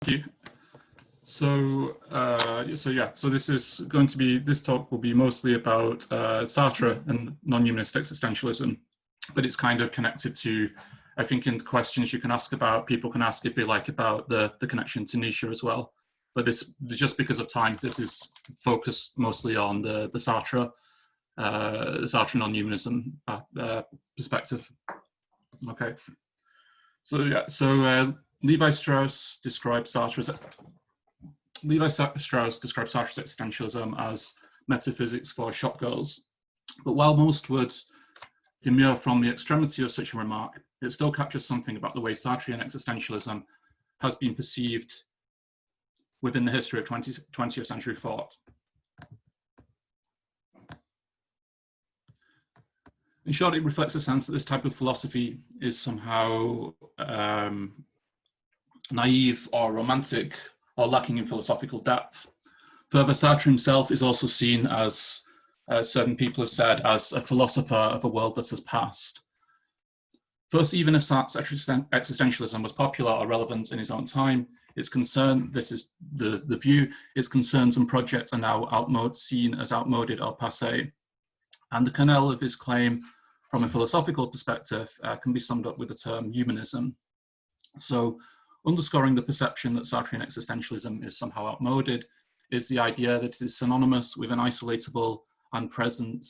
you. So this talk will be mostly about Sartre and non-humanist existentialism, but it's kind of connected to, I think, in the questions you can ask about, people can ask if they like about the connection to Nietzsche as well. But this, just because of time, this is focused mostly on the Sartre non-humanism perspective. Okay. So Levi Strauss describes Sartre's existentialism as metaphysics for shop girls. But while most would demur from the extremity of such a remark, it still captures something about the way Sartrean existentialism has been perceived within the history of 20th century thought. In short, it reflects a sense that this type of philosophy is somehow naive or romantic or lacking in philosophical depth. Further, Sartre himself is also seen as certain people have said, as a philosopher of a world that has passed. First, even if Sartre's existentialism was popular or relevant in his own time, its concern, this is the view, its concerns and projects are now seen as outmoded or passé. And the kernel of his claim from a philosophical perspective can be summed up with the term humanism. So, underscoring the perception that Sartrean existentialism is somehow outmoded is the idea that it is synonymous with an isolatable and present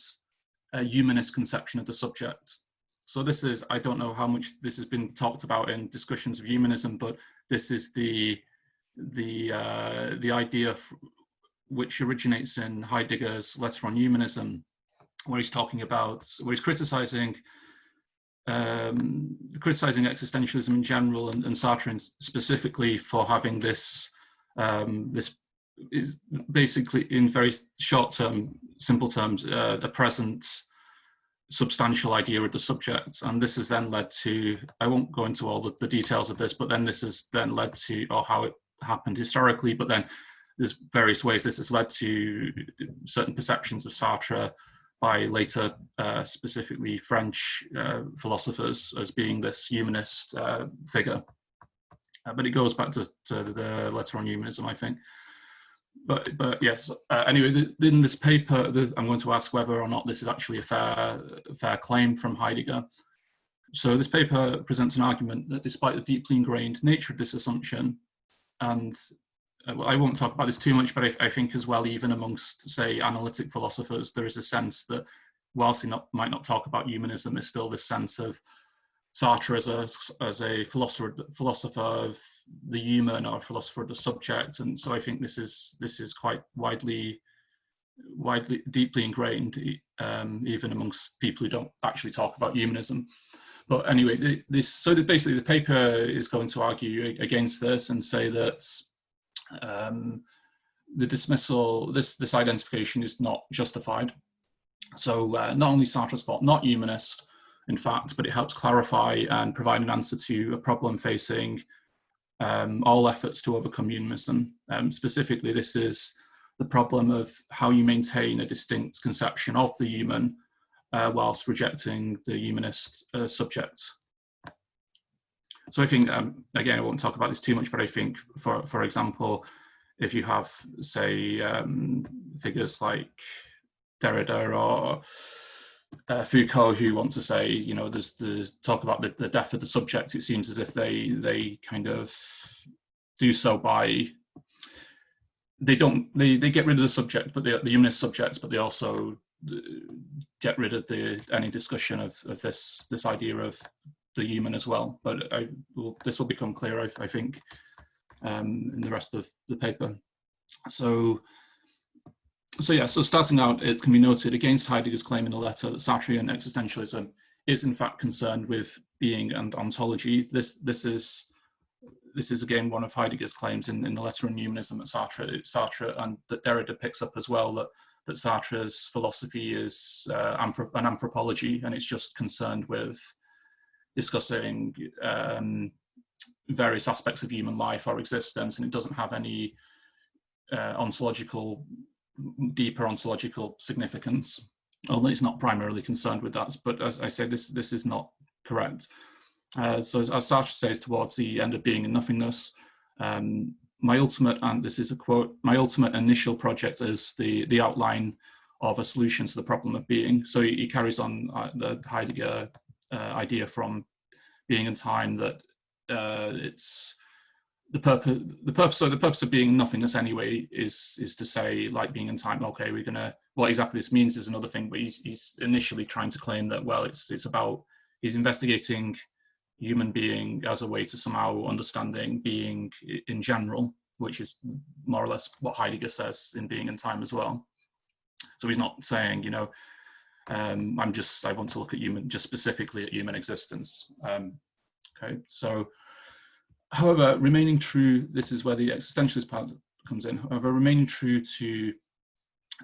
humanist conception of the subject. So this is, I don't know how much this has been talked about in discussions of humanism, but this is the idea which originates in Heidegger's Letter on Humanism, where he's talking about, where he's criticizing existentialism in general and Sartre specifically for having this this is basically, in very short term, simple terms, a present substantial idea of the subject. And this has then led to, I won't go into all the details of this, but then this has then led to, or how it happened historically, but then there's various ways this has led to certain perceptions of Sartre by later, specifically French philosophers, as being this humanist figure. But it goes back to the Letter on Humanism, I think. But yes, anyway, in this paper, I'm going to ask whether or not this is actually a fair claim from Heidegger. So this paper presents an argument that despite the deeply ingrained nature of this assumption, and I won't talk about this too much, but I think as well, even amongst, say, analytic philosophers, there is a sense that whilst he might not talk about humanism, there's still this sense of Sartre as a philosopher of the human, or a philosopher of the subject. And so I think this is quite widely deeply ingrained, even amongst people who don't actually talk about humanism. But anyway, basically the paper is going to argue against this and say that the dismissal, this identification is not justified. So not only Sartre's thought not humanist, in fact, but it helps clarify and provide an answer to a problem facing all efforts to overcome humanism. Specifically, this is the problem of how you maintain a distinct conception of the human whilst rejecting the humanist subject. So I think, again, I won't talk about this too much, but I think, for example, if you have, say, figures like Derrida or Foucault who want to say, you know, there's talk about the death of the subject, it seems as if they kind of do so by, they get rid of the subject, but the humanist subjects, but they also get rid of any discussion of this idea of the human as well. But this will become clear, I think, in the rest of the paper. So starting out, it can be noted against Heidegger's claim in the letter that Sartrean existentialism is in fact concerned with being and ontology. This is again one of Heidegger's claims in the Letter on Humanism that Sartre and that Derrida picks up as well, that Sartre's philosophy is an anthropology, and it's just concerned with discussing various aspects of human life or existence, and it doesn't have any deeper ontological significance, although it's not primarily concerned with that. But as I say, this is not correct. So as Sartre says towards the end of Being and Nothingness, my ultimate, and this is a quote, my ultimate initial project is the outline of a solution to the problem of being. So he carries on the Heidegger idea from Being and Time, that it's the purpose of being nothingness anyway is to say, like Being and Time, okay, we're gonna, what exactly this means is another thing, but he's initially trying to claim that, well, it's about, he's investigating human being as a way to somehow understanding being in general, which is more or less what Heidegger says in Being and Time as well. So he's not saying, you know, I want to look at just specifically at human existence. Okay, so, however, remaining true, this is where the existentialist part comes in. However, remaining true to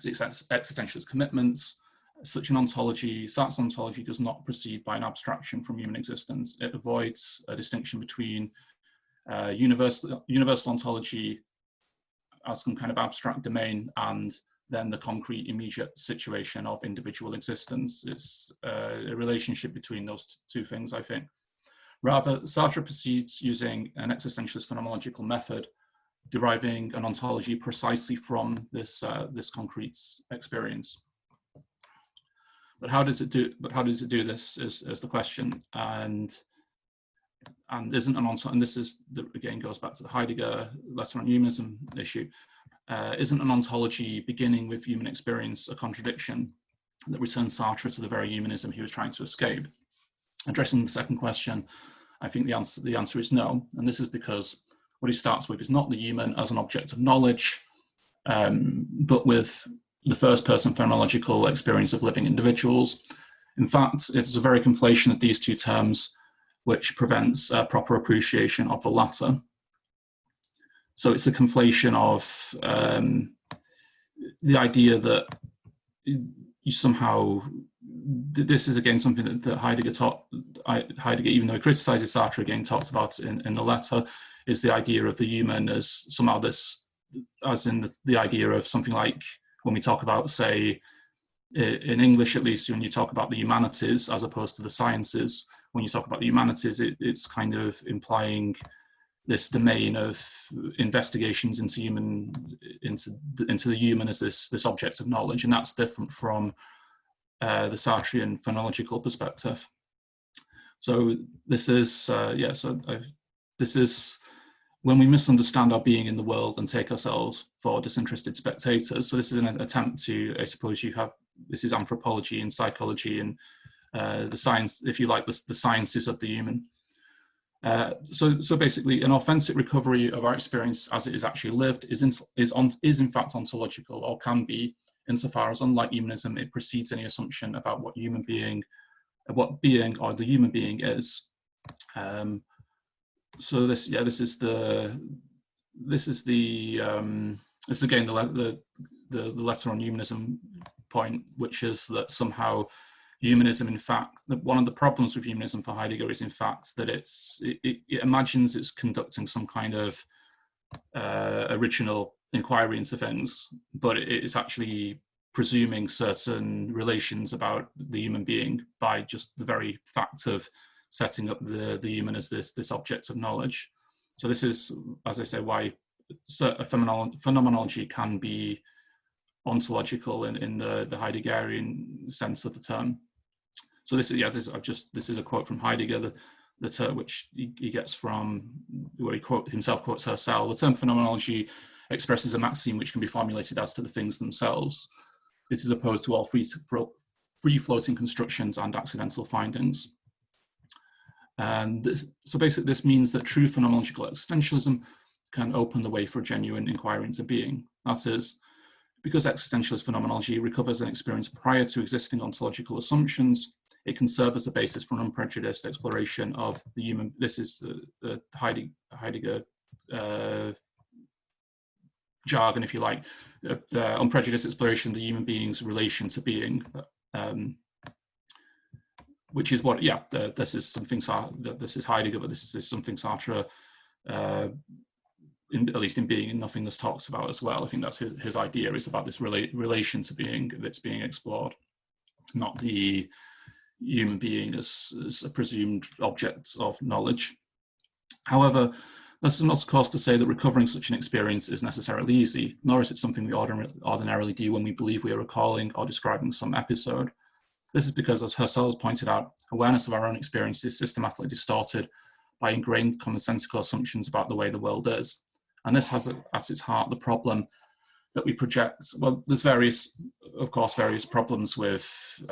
existentialist commitments, such an ontology, Sartre's ontology, does not proceed by an abstraction from human existence. It avoids a distinction between universal ontology as some kind of abstract domain and then the concrete immediate situation of individual existence. It's a relationship between those two things, I think. Rather, Sartre proceeds using an existentialist phenomenological method, deriving an ontology precisely from this concrete experience. But how does it do? This? Is the question, and isn't an ontology? And this is again goes back to the Heidegger letter on humanism issue. Isn't an ontology beginning with human experience a contradiction that returns Sartre to the very humanism he was trying to escape? Addressing the second question, I think the answer is no, and this is because what he starts with is not the human as an object of knowledge, but with the first-person phenomenological experience of living individuals. In fact, it's a very conflation of these two terms which prevents proper appreciation of the latter. So it's a conflation of the idea that you somehow, this is again something that Heidegger taught, Heidegger, even though he criticizes Sartre, again talked about in the letter, is the idea of the human as somehow this, as in the idea of something like, when we talk about, say, in English at least, when you talk about the humanities as opposed to the sciences, when you talk about the humanities, it's kind of implying this domain of investigations into the human as this object of knowledge, and that's different from the Sartrean phonological perspective. So this is this is when we misunderstand our being in the world and take ourselves for disinterested spectators. So this is an attempt to, I suppose, this is anthropology and psychology and the science, if you like, the sciences of the human. So basically, an authentic recovery of our experience as it is actually lived is in fact ontological, or can be, insofar as, unlike humanism, it precedes any assumption about what being or the human being is. So this is again the letter on humanism point, which is that somehow humanism, in fact, one of the problems with humanism for Heidegger is, in fact, that it imagines it's conducting some kind of original inquiry into things, but it is actually presuming certain relations about the human being by just the very fact of setting up the human as this object of knowledge. So this is, as I say, why a phenomenology can be ontological in the Heideggerian sense of the term. So this is a quote from Heidegger, the term which he gets from where he himself quotes Husserl. The term phenomenology expresses a maxim which can be formulated as to the things themselves. This is opposed to all free-floating constructions and accidental findings. And so basically this means that true phenomenological existentialism can open the way for a genuine inquiry into being. That is, because existentialist phenomenology recovers an experience prior to existing ontological assumptions, it can serve as a basis for an unprejudiced exploration of the human. This is the Heidegger jargon, if you like, the unprejudiced exploration of the human being's relation to being, which is what, this is something, this is Heidegger, but this is something Sartre, at least in Being and Nothingness, talks about as well. I think that's his idea, is about this relation to being that's being explored, not the human being as a presumed object of knowledge. However, That's not, of course, to say that recovering such an experience is necessarily easy, nor is it something we ordinarily do when we believe we are recalling or describing some episode. This is because, as Husserl pointed out, awareness of our own experience is systematically distorted by ingrained commonsensical assumptions about the way the world is. And this has at its heart the problem that we project. Well, there's various problems with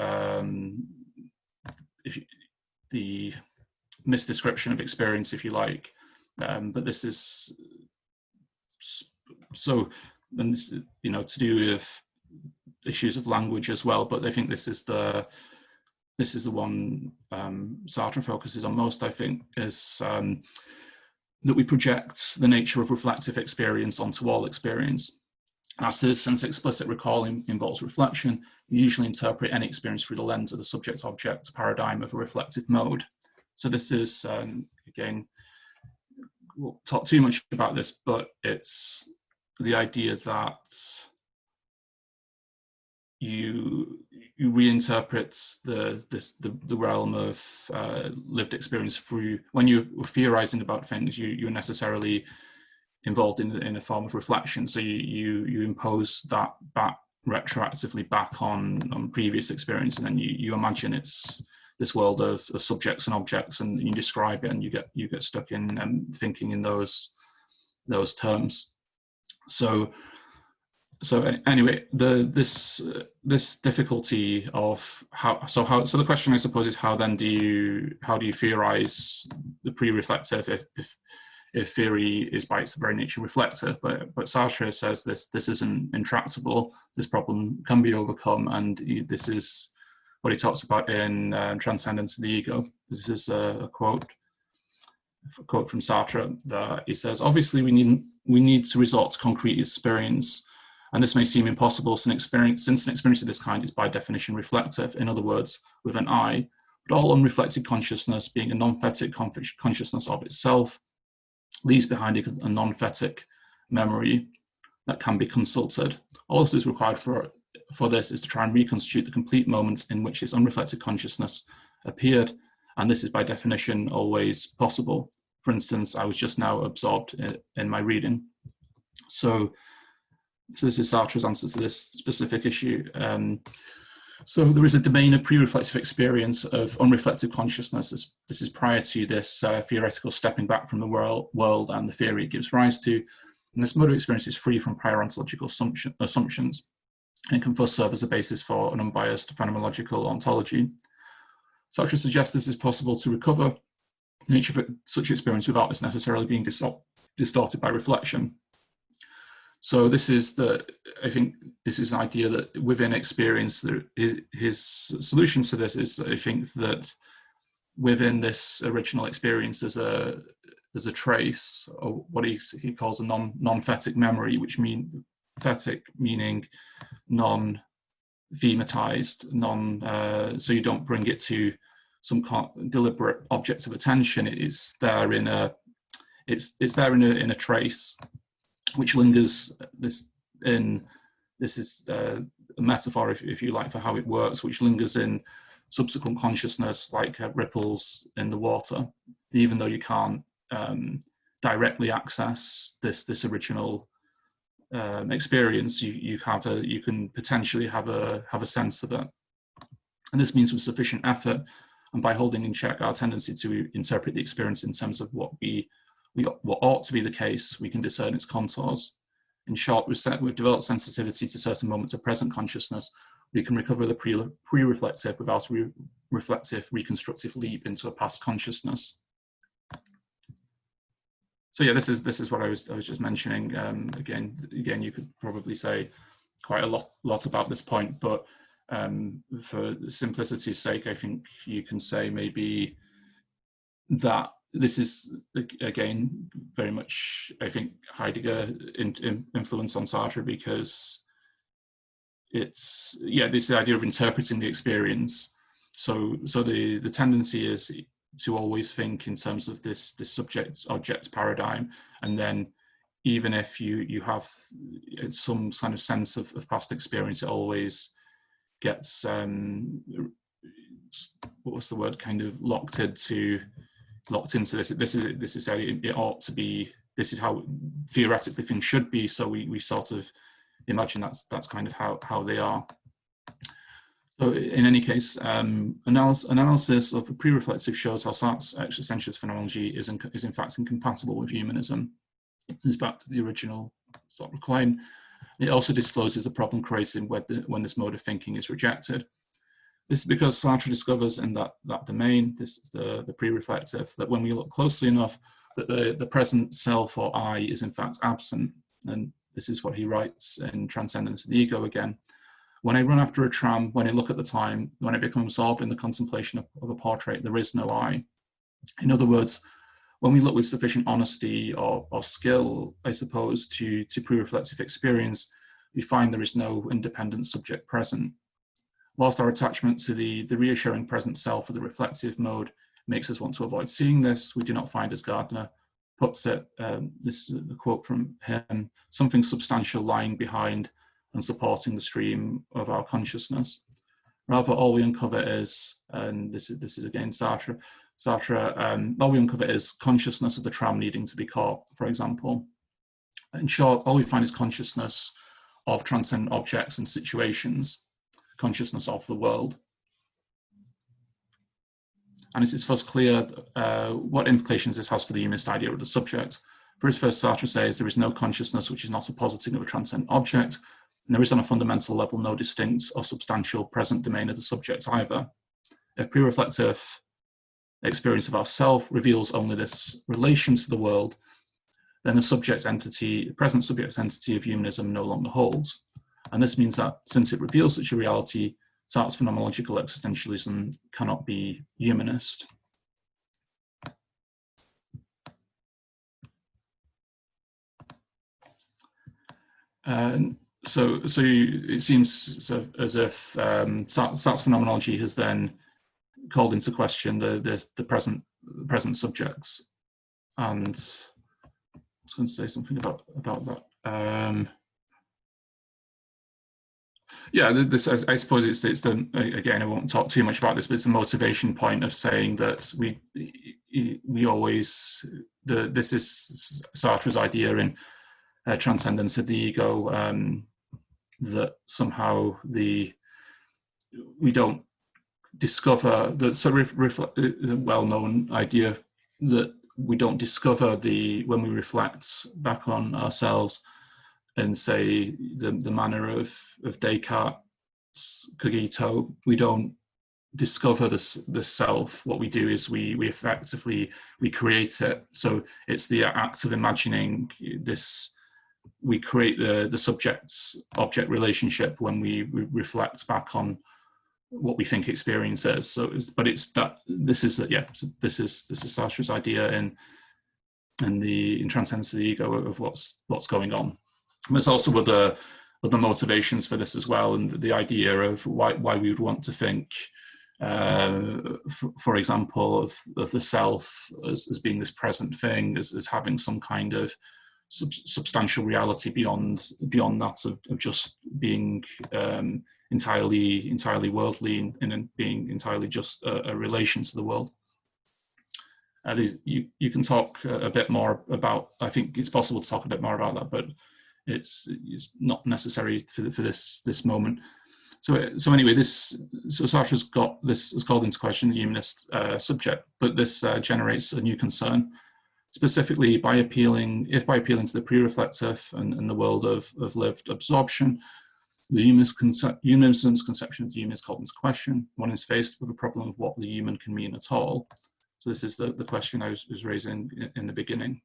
the misdescription of experience, if you like. But this is so, and this, to do with issues of language as well. But I think this is the one Sartre focuses on most. I think is that we project the nature of reflective experience onto all experience. That is, since explicit recalling involves reflection, we usually interpret any experience through the lens of the subject-object paradigm of a reflective mode. So this is, again, we'll talk too much about this, but it's the idea that you reinterpret the realm of lived experience through, when you're theorizing about things, you're necessarily involved in a form of reflection. So you impose that back retroactively back on previous experience, and then you imagine it's this world of subjects and objects, and you describe it, and you get stuck in thinking in those terms. So anyway, this difficulty of so the question, I suppose, is how do you theorize the pre-reflective if theory is by its very nature reflective? But Sartre says this isn't intractable. This problem can be overcome, and this is what he talks about in Transcendence of the Ego. This is a quote from Sartre that he says, "Obviously, we need to resort to concrete experience, and this may seem impossible since an experience of this kind is by definition reflective, in other words, with an I, but all unreflected consciousness, being a non-thetic consciousness of itself, leaves behind it a non-thetic memory that can be consulted. All that is required for this is to try and reconstitute the complete moment in which this unreflected consciousness appeared, and this is by definition always possible. For instance, I was just now absorbed in my reading." So this is Sartre's answer to this specific issue. So there is a domain of pre-reflective experience of unreflective consciousness. This is prior to this theoretical stepping back from the world and the theory it gives rise to. And this mode of experience is free from prior ontological assumptions, and can thus serve as a basis for an unbiased phenomenological ontology. Sartre suggests this is possible to recover the nature of such experience without this necessarily being distorted by reflection. So this is I think this is an idea that within experience, his solution to this is, I think, that within this original experience, there's a trace, or what he calls a non-thetic memory, which thetic meaning non-thematized, so you don't bring it to some deliberate object of attention. It's there in a trace, which lingers. This is a metaphor, if you like, for how it works, which lingers in subsequent consciousness, like ripples in the water, even though you can't directly access this original experience. You can potentially have a sense of it, and this means with sufficient effort and by holding in check our tendency to interpret the experience in terms of what ought to be the case, we can discern its contours. In short, we've developed sensitivity to certain moments of present consciousness. We can recover the pre-reflective without a reflective, reconstructive leap into a past consciousness. So yeah, this is what I was just mentioning. Again, you could probably say quite a lot about this point, but for simplicity's sake, I think you can say maybe that this is, again, very much, I think, Heidegger influence on Sartre, because it's, this idea of interpreting the experience. So the tendency is to always think in terms of this subject-object paradigm, and then even if you have some kind of sense of past experience, it always gets kind of locked into locked into this. This is how it ought to be. This is how theoretically things should be. So we sort of imagine that's kind of how they are. So in any case, analysis of the pre-reflexive shows how Sartre's existentialist phenomenology is in fact incompatible with humanism. This is back to the original sort of claim. It also discloses the problem created when this mode of thinking is rejected. This is because Sartre discovers in that domain, this is the pre-reflective, that when we look closely enough, that the present self or I is in fact absent. And this is what he writes in Transcendence of the Ego again. When I run after a tram, when I look at the time, when I become absorbed in the contemplation of a portrait, there is no I. In other words, when we look with sufficient honesty or skill, I suppose, to pre-reflective experience, we find there is no independent subject present. Whilst our attachment to the reassuring present self of the reflective mode makes us want to avoid seeing this, we do not find, as Gardner puts it, this is a quote from him, something substantial lying behind and supporting the stream of our consciousness. Rather, all we uncover is, and this is again Sartre, all we uncover is consciousness of the tram needing to be caught, for example. In short, all we find is consciousness of transcendent objects and situations, consciousness of the world. And it is thus clear what implications this has for the humanist idea of the subject. For his first, Sartre says there is no consciousness which is not a positing of a transcendent object, and there is on a fundamental level no distinct or substantial present domain of the subject either. If pre-reflective experience of ourself reveals only this relation to the world, then the subject entity, the present subject entity of humanism no longer holds. And this means that since it reveals such a reality, Sartre's phenomenological existentialism cannot be humanist. So it seems as if Sartre's phenomenology has then called into question the present subjects, and I was going to say something about that. Yeah, this I suppose it's the again, I won't talk too much about this, but it's the motivation point of saying that we always this is Sartre's idea in Transcendence of the Ego, that somehow we don't discover the sort of well-known idea that we don't discover when we reflect back on ourselves and say the manner of Descartes' cogito, we don't discover the self. What we do is we effectively create it. So it's the act of imagining this. We create the subject-object relationship when we reflect back on what we think experience is. So, this is Sartre's idea in Transcendence of the Ego of what's going on. And there's also other motivations for this as well, and the idea of why we would want to think, for example, of the self as being this present thing, as having some kind of substantial reality beyond that of just being entirely worldly and being entirely just a relation to the world. You can talk a bit more about. I think it's possible to talk a bit more about that, but it's not necessary for this moment. So anyway, Sartre's got this is called into question the humanist subject, but this generates a new concern. Specifically, by appealing to the pre-reflective and the world of lived absorption, the humanism's conception of the human is called into question. One is faced with a problem of what the human can mean at all. So this is the question I was raising in the beginning.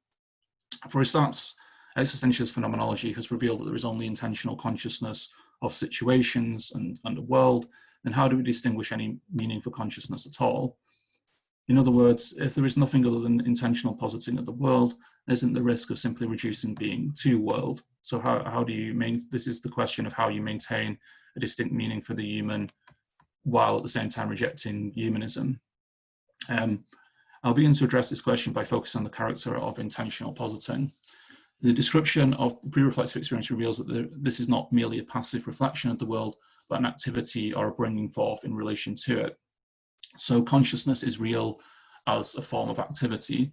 For Sartre's existentialist phenomenology has revealed that there is only intentional consciousness of situations and the world, then how do we distinguish any meaningful consciousness at all? In other words, if there is nothing other than intentional positing of the world, there isn't the risk of simply reducing being to world. So how do you this is the question of how you maintain a distinct meaning for the human while at the same time rejecting humanism. I'll begin to address this question by focusing on the character of intentional positing. The description of pre-reflective experience reveals that this is not merely a passive reflection of the world, but an activity or a bringing forth in relation to it. So consciousness is real as a form of activity.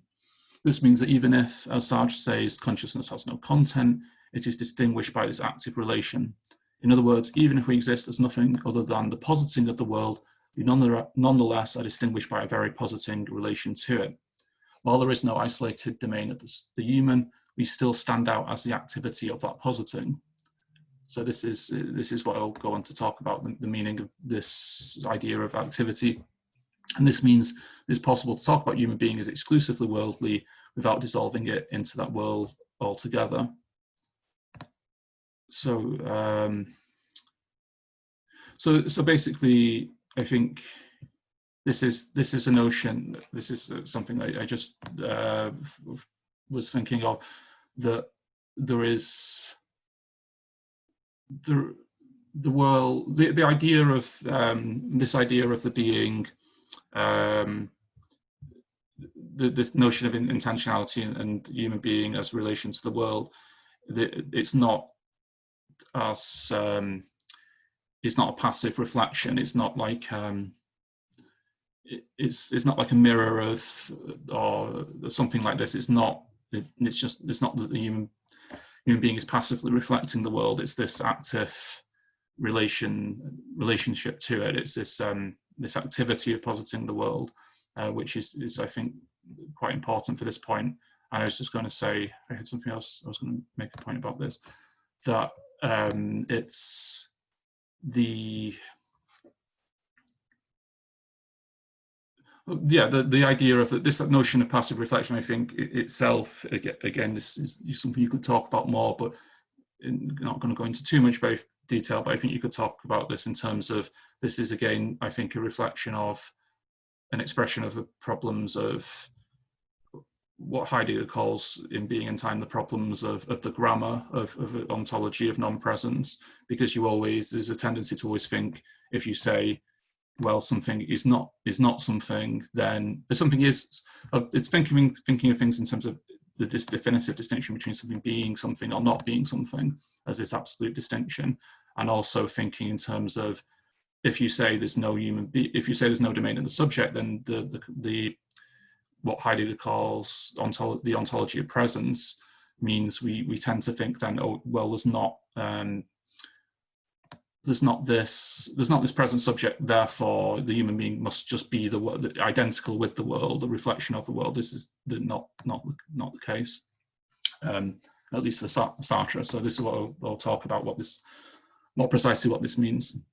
This means that even if, as Sartre says, consciousness has no content, it is distinguished by this active relation. In other words, even if we exist as nothing other than the positing of the world, we nonetheless are distinguished by a very positing relation to it. While there is no isolated domain of the human, we still stand out as the activity of that positing. So this is what I'll go on to talk about, the meaning of this idea of activity. And this means it's possible to talk about human being as exclusively worldly without dissolving it into that world altogether. So, so basically, I think this is a notion. This is something I just was thinking of, that there is the world, the idea of this idea of the being, this notion of intentionality and human being as relation to the world. It's not as it's not a passive reflection. It's not like it's not like a mirror of or something like this. It's not. It's not that the human being is passively reflecting the world. It's this active relationship to it. It's this this activity of positing the world, which is I think quite important for this point. And I was just going to say, I had something else. I was going to make a point about this, that it's the idea of this notion of passive reflection. I think itself, again, this is something you could talk about more, but I'm not going to go into too much detail, but I think you could talk about this in terms of, this is again, I think, a reflection of an expression of the problems of what Heidegger calls in Being and Time the problems of the grammar of ontology of non-presence, because there's a tendency to always think, if you say, well, something is not something, then something is. It's thinking of things in terms of this definitive distinction between something being something or not being something, as this absolute distinction, and also thinking in terms of, if you say there's no if you say there's no domain in the subject, then the what Heidegger calls the ontology of presence means we tend to think then, oh well, there's not this present subject, therefore the human being must just be identical with the world, the reflection of the world. This is not the case, at least for Sartre. So this is what I'll talk about, more precisely what this means.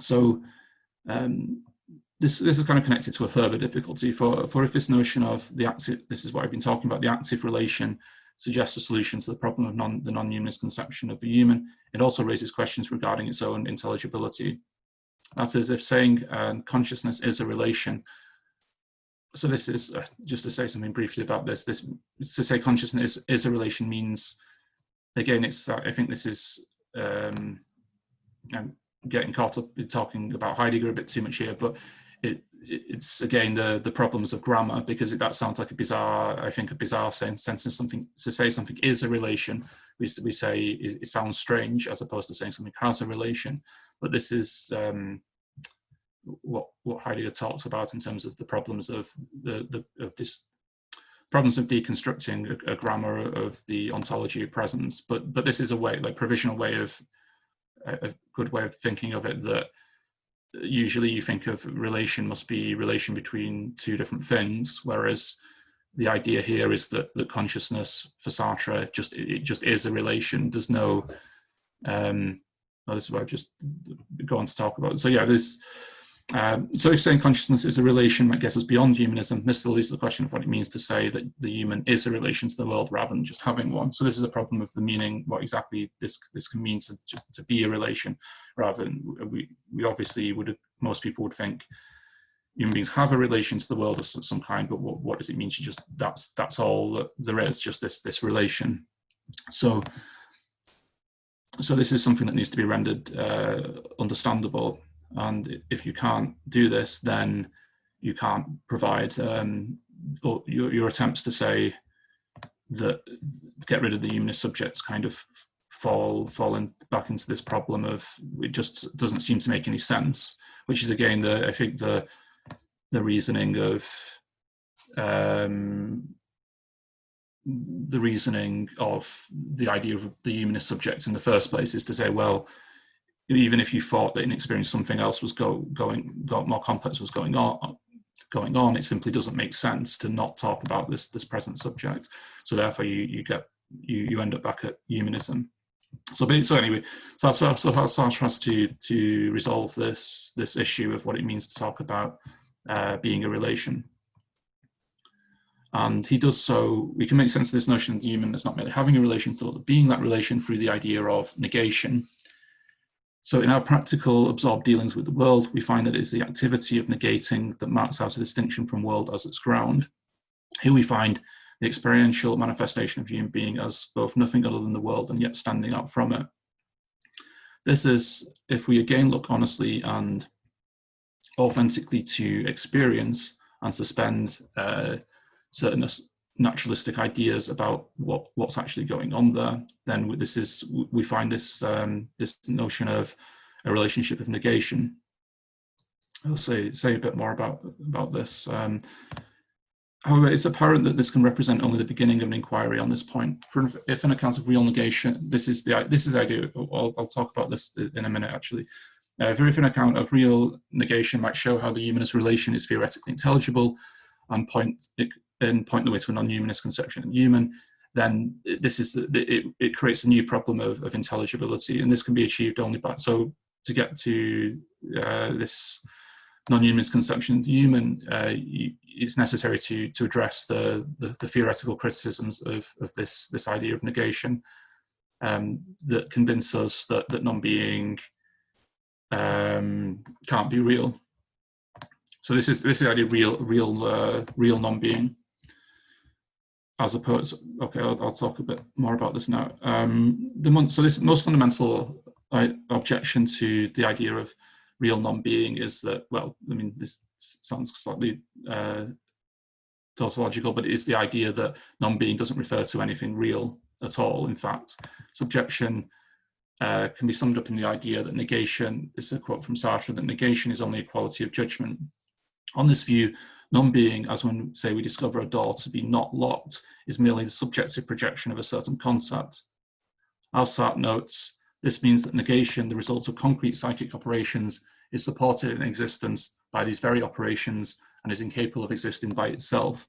So this is kind of connected to a further difficulty for if this notion of the active, this is what I've been talking about, the active relation suggests a solution to the problem of the non-humanist conception of the human, it also raises questions regarding its own intelligibility. That is, if saying consciousness is a relation, so this is, just to say something briefly about this to say consciousness is a relation means, again, it's, I think this is, I'm getting caught up in talking about Heidegger a bit too much here, but it's again the problems of grammar, because that sounds like a bizarre sentence. Something to say something is a relation, we say it sounds strange, as opposed to saying something has a relation. But this is what Heidegger talks about in terms of the problems of problems of deconstructing a grammar of the ontology of presence. But this is a way, like provisional way of a good way of thinking of it, that usually you think of relation must be relation between two different things, whereas the idea here is that the consciousness for Sartre just is a relation. There's no this is what I've just go on to talk about. So yeah, so if saying consciousness is a relation that gets us beyond humanism, this still leaves the question of what it means to say that the human is a relation to the world rather than just having one. So this is a problem of the meaning, what exactly this can mean to be a relation, rather than we obviously most people would think human beings have a relation to the world of some kind, but what does it mean to just that's all that there is, just this relation. So this is something that needs to be rendered understandable. And if you can't do this, then you can't provide your attempts to say that get rid of the humanist subjects kind of fall back into this problem of it just doesn't seem to make any sense, which is again I think the reasoning of the reasoning of the idea of the humanist subject in the first place is to say, well, even if you thought that in experience something else was more complex was going on, it simply doesn't make sense to not talk about this present subject. So therefore, you end up back at humanism. So anyway, so Sartre has to resolve this issue of what it means to talk about being a relation. And he does so, we can make sense of this notion of the human as not merely having a relation, but being that relation through the idea of negation. So in our practical absorbed dealings with the world, we find that it's the activity of negating that marks out a distinction from world as its ground. Here we find the experiential manifestation of human being as both nothing other than the world and yet standing out from it. This is, if we again look honestly and authentically to experience and suspend certain naturalistic ideas about what's actually going on there, then we find this this notion of a relationship of negation. I'll say a bit more about this. However, it's apparent that this can represent only the beginning of an inquiry on this point. If an account of real negation, this is the idea. I'll talk about this in a minute. Actually, if an account of real negation might show how the humanist relation is theoretically intelligible, and point the way to a non-humanist conception of human, then it creates a new problem of intelligibility, and this can be achieved only by, so to get to this non-humanist conception of the human, it's necessary to address the theoretical criticisms of this idea of negation that convince us that non-being can't be real. So this is the idea of real non-being, as opposed. Okay, I'll talk a bit more about this now. So this most fundamental objection to the idea of real non-being is that, well, I mean, this sounds slightly tautological, but it is the idea that non-being doesn't refer to anything real at all. In fact, subjection can be summed up in the idea that negation, this is a quote from Sartre, that negation is only a quality of judgment. On this view, non-being, as when, say, we discover a door to be not locked, is merely the subjective projection of a certain concept. As Sartre notes, this means that negation, the result of concrete psychic operations, is supported in existence by these very operations and is incapable of existing by itself.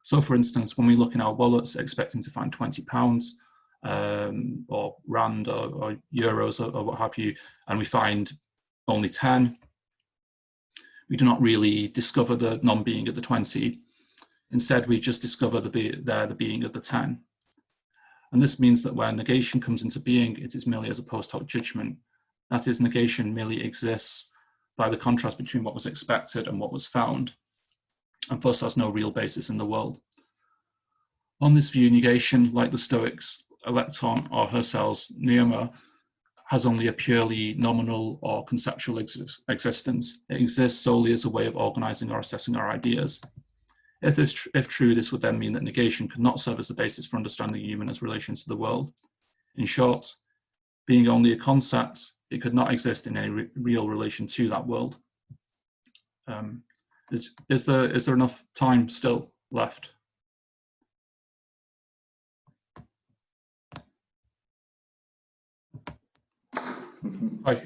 So, for instance, when we look in our wallets expecting to find £20 or rand or euros or what have you, and we find only 10, we do not really discover the non-being of the 20. Instead, we just discover the being of the 10. And this means that when negation comes into being, it is merely as a post hoc judgment. That is, negation merely exists by the contrast between what was expected and what was found, and thus has no real basis in the world. On this view, negation, like the Stoics, electon or Husserl's pneuma, has only a purely nominal or conceptual existence. It exists solely as a way of organizing or assessing our ideas. If true, this would then mean that negation could not serve as the basis for understanding human as relations to the world. In short, being only a concept, it could not exist in any real relation to that world. Is there enough time still left?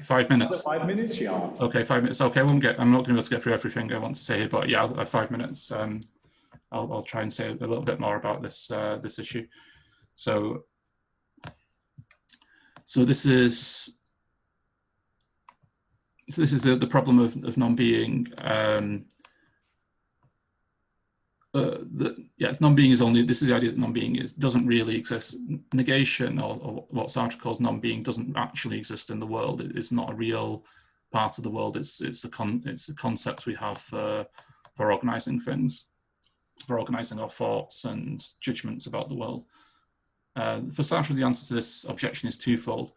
Five minutes. 5 minutes, yeah. Okay, 5 minutes. Okay, I'm not going to be able to get through everything I want to say here, but yeah, I'll have 5 minutes. I'll try and say a little bit more about this issue. So this is the problem of non-being. Non-being is only, this is the idea that non-being doesn't really exist. Negation, or what Sartre calls non-being, doesn't actually exist in the world. It's not a real part of the world. It's the concepts we have for organizing things, for organizing our thoughts and judgments about the world. For Sartre, the answer to this objection is twofold.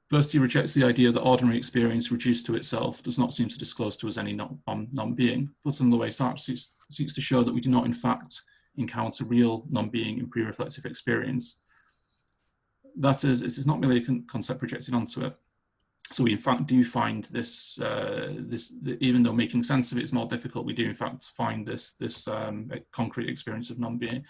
First, he rejects the idea that ordinary experience reduced to itself does not seem to disclose to us any non-being. Put another way, Sartre seeks to show that we do not, in fact, encounter real non-being in pre-reflective experience. That is, it is not merely a concept projected onto it. So we in fact do find this, even though making sense of it is more difficult, we do in fact find this concrete experience of non-being.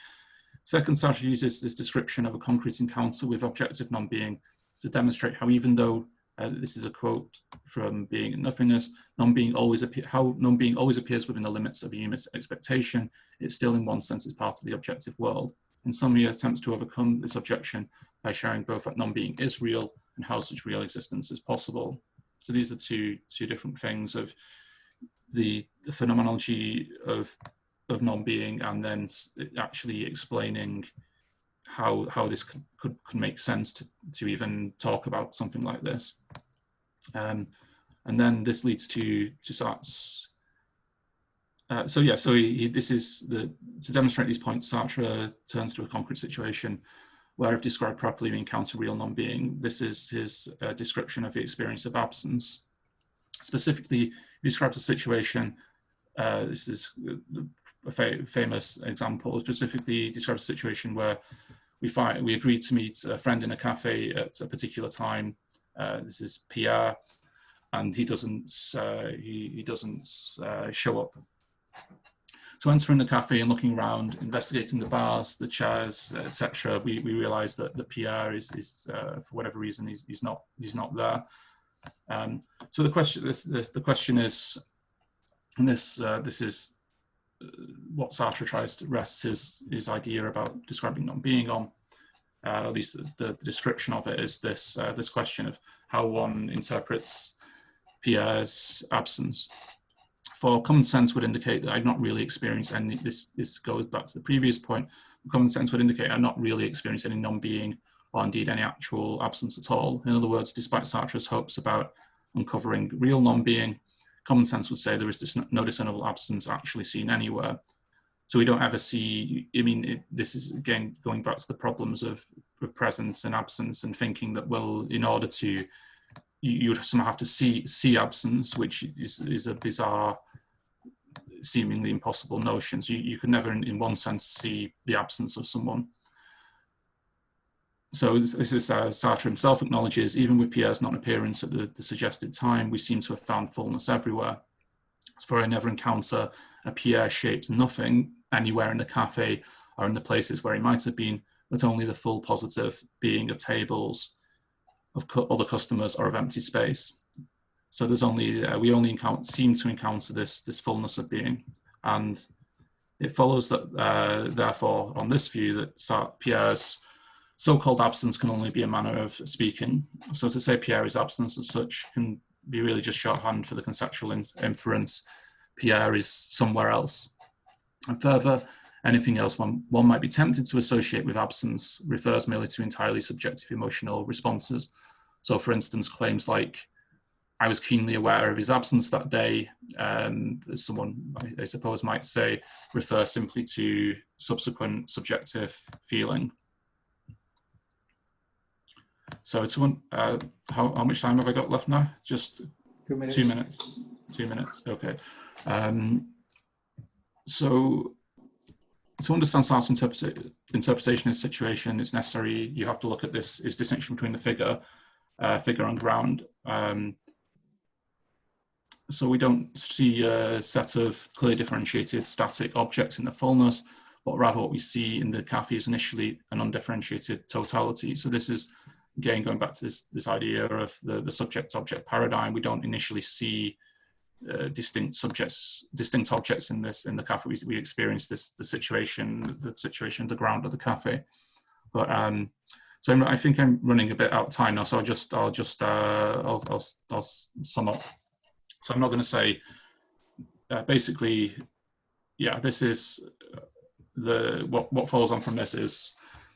Second, Sartre uses this description of a concrete encounter with objective non-being to demonstrate how, even though this is a quote from Being and Nothingness, non-being always appears within the limits of human expectation, it still in one sense is part of the objective world. In some, he attempts to overcome this objection by showing both that non-being is real and how such real existence is possible. So these are two different things of the phenomenology of non-being, and then actually explaining how this could make sense to even talk about something like this. And then this leads to Sartre's. This is to demonstrate these points, Sartre turns to a concrete situation where, if described properly, we encounter real non-being. This is his description of the experience of absence. Specifically, he describes a situation, this is a famous example, specifically describes a situation where we agreed to meet a friend in a cafe at a particular time. This is Pierre, and he doesn't show up. So entering the cafe and looking around, investigating the bars, the chairs, etc., we realise that Pierre is for whatever reason he's not there. So the question is, and this is what Sartre tries to rest his idea about describing non-being on. At least the description of it is this question of how one interprets Pierre's absence. For common sense would indicate that I've not really experienced any, this goes back to the previous point, common sense would indicate I've not really experienced any non-being or indeed any actual absence at all. In other words, despite Sartre's hopes about uncovering real non-being, common sense would say there is no discernible absence actually seen anywhere. So we don't ever see, this is again going back to the problems of presence and absence, and thinking that, well, in order to, you would somehow have to see absence, which is a bizarre, seemingly impossible notion. So you could never, in one sense, see the absence of someone. So this is Sartre himself acknowledges, even with Pierre's non-appearance at the suggested time, we seem to have found fullness everywhere. As for I never encounter a Pierre-shaped nothing anywhere in the cafe or in the places where he might have been, but only the full positive being of tables, of other customers, or of empty space. So there's only we only seem to encounter this fullness of being, and it follows that therefore, on this view, that Pierre's so-called absence can only be a manner of speaking. So to say Pierre is absence as such can be really just shorthand for the conceptual inference Pierre is somewhere else. And further, anything else one might be tempted to associate with absence refers merely to entirely subjective emotional responses. So for instance, claims like, I was keenly aware of his absence that day, as someone, I suppose, might say, refer simply to subsequent subjective feeling. So it's how much time have I got left now? Just 2 minutes. 2 minutes. 2 minutes. Okay. So to understand Sartre's interpretation of the situation, it's necessary, you have to look at his distinction between the figure and ground. So we don't see a set of clearly differentiated static objects in the fullness, but rather what we see in the cafe is initially an undifferentiated totality. So this is, again, going back to this idea of the subject-object paradigm. We don't initially see distinct objects in the cafe. We experience the situation, the ground of the cafe. But so I think I'm running a bit out of time now. So I'll sum up. So I'm not going to say basically, yeah. This is what follows on from this is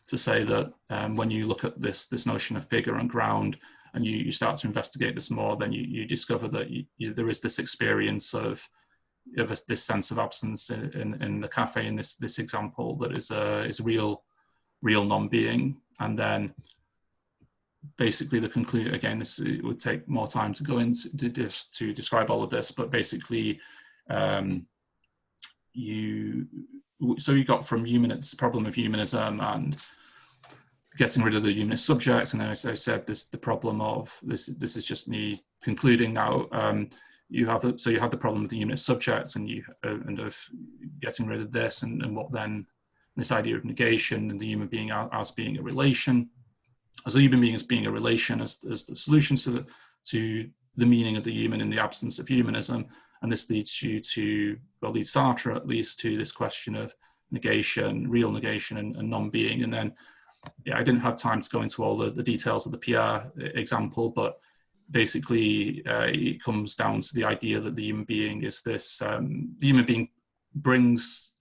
to say that when you look at this notion of figure and ground, and you start to investigate this more, then you discover that there is this experience of this sense of absence in the cafe in this example that is real non-being. And then basically the conclusion, again, it would take more time to go into to describe all of this, but basically you got from problem of humanism and getting rid of the humanist subjects, and then as I said, the problem of this is just me concluding now. You have the problem with the humanist subjects, and and of getting rid of this, and what then this idea of negation and the human being as being a relation, as a human being as being a relation, as the solution to the meaning of the human in the absence of humanism. And this leads you to, well, leads Sartre at least to this question of negation, real negation, and non-being. And then, yeah, I didn't have time to go into all the details of the Pierre example, but basically it comes down to the idea that the human being is this, the human being brings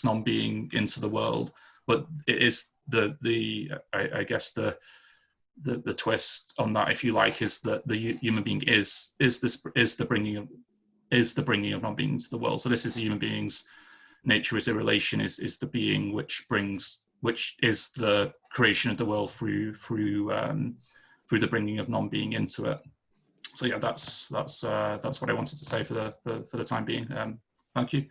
non-being into the world, but it is I guess the twist on that, if you like, is that the human being is the bringing of non-being into the world. So this is the human being's nature is a relation, is the being which is the creation of the world through the bringing of non-being into it. So yeah, that's what I wanted to say for the time being. Thank you.